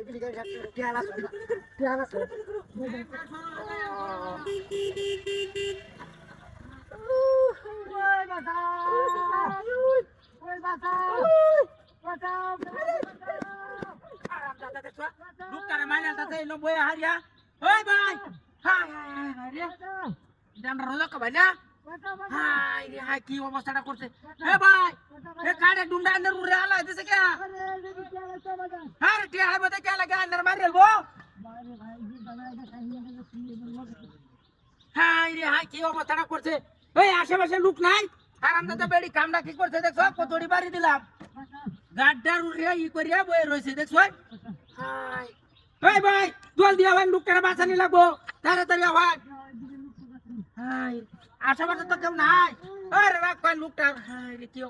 Luka mana tadi lo boy hari ya? Hei bye, hai hari ya. Jangan roda ke banyak. Hai ini hai kio masa nak kursi. Hei bye, ये काढ़े डूंडा अंदर उड़ रहा है जैसे क्या अरे क्या है बता क्या लगा अंदर मार वो हाय रे हाय की অবস্থা না করছে এই আশেপাশে লোক নাই হারামদাদা বেড়ি কামড়া কি করছে দেখছো কতড়ি বাড়ি দিলাম গাড্ডার উড়ে ই করিয়া বই রইছে দেখছো হাই এই ভাই জল দিয়া ভাই লোকটারে বাঁচানি লাগবো তাড়াতাড়ি আওয়াজ হাই আশেপাশে তো কেউ নাই আরে রাখ কই লোকটা হাই রে কি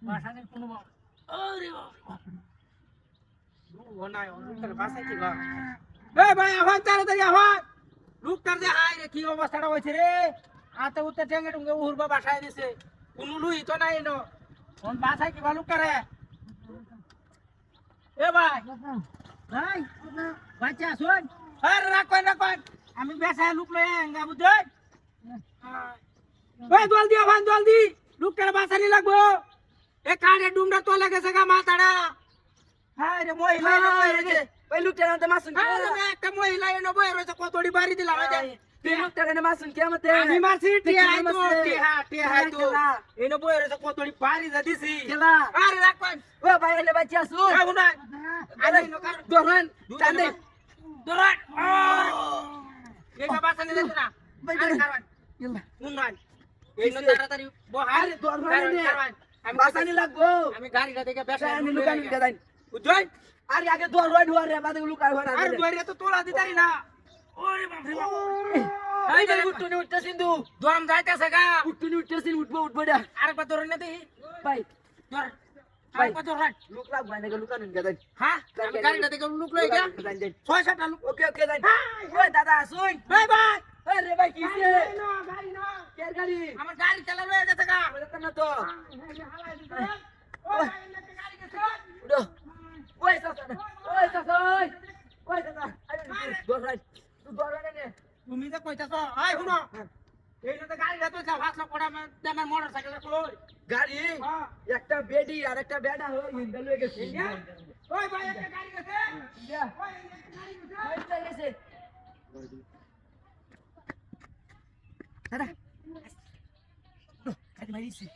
বাসানের কোনো আরে ও নাই লোকটারে বাঁচাই কি গো এই ভাই আওয়াজ তাড়াতাড়ি আওয়াজ লোকটার যে হাই রে কি অবস্থাটা হইছে রে হাতে উতে ঠেঙ্গে টুঙ্গে উড়বা বাসায় দিছে কোনো লুই তো নাই নো কোন বাসায় কি ভালো করে এ ভাই ভাই বাচ্চা শুন আরে রাখ কই আমি বেসায় লোক লয়ে আঙ্গা বুঝই ওই জলদি আভান জলদি লোকটার বাসানি লাগবো এ কারে ডুমটা তোলে গেছে গা মাথাড়া হাই রে মহিলা রয়েছে ওই লোকটার মধ্যে মাসুন আরে একটা মহিলা এনে বই রয়েছে কতড়ি বাড়ি দিলাম এই লোকটার এনে মাসুন কিয়ামতে আমি মারছি টিয়া হাই তো এনে বই রয়েছে কতড়ি বাড়ি যা দিছি খেলা আরে রাখ কই ও ভাই এনে বাচ্চা শুন আগুন আরে দরন টানে দরন একা বাসানি দিছ না আরে কারণ মুন্নান এই ন তাড়াতাড়ি বহার দরন আমি বাসানি লাগবো আমি গাড়িটা দেখে বেশা আমি লুকানি দেন বুঝছই আরে আগে দরন হুয়ারে বাদে লুকাই হরা আরে দররে তো তোলা দিতারি না ওরে বাপ রে বাপ এই যে উঠতে উঠতে সিন্ধু দরম যাইতাছে গা উঠতে উঠবো দা আরেকবার দরন না দেই ভাই দর আরেকবার দরন লুক লাগ ভাই নাকি লুকানি দেন হ্যাঁ আমি গাড়িটা দেখে লুক লই গা দেন 6-7টা লুক ওকে দেন ওই দাদা শুন ভাই ভাই আরে ভাই কিসে গাড়ি না কে গাড়ি আমার গাড়ি চালা লয়ে গেছে গা বলতে না তো ওই গাড়ি গেছে উড়ো ওই সাসা আরে দররাই নে তুমি তো কইতাছ আই শুনো এই না তো গাড়ি রাতো যা ভাসলা পড়া আমার মোটরসাইকেল কই গাড়ি একটা বেডি আর একটা বেডা হই হিন্দা লয়ে গেছে ওই ভাই একটা গাড়ি গেছে ওই একটা গাড়ি গেছে দাদা গাড়ি মারিছে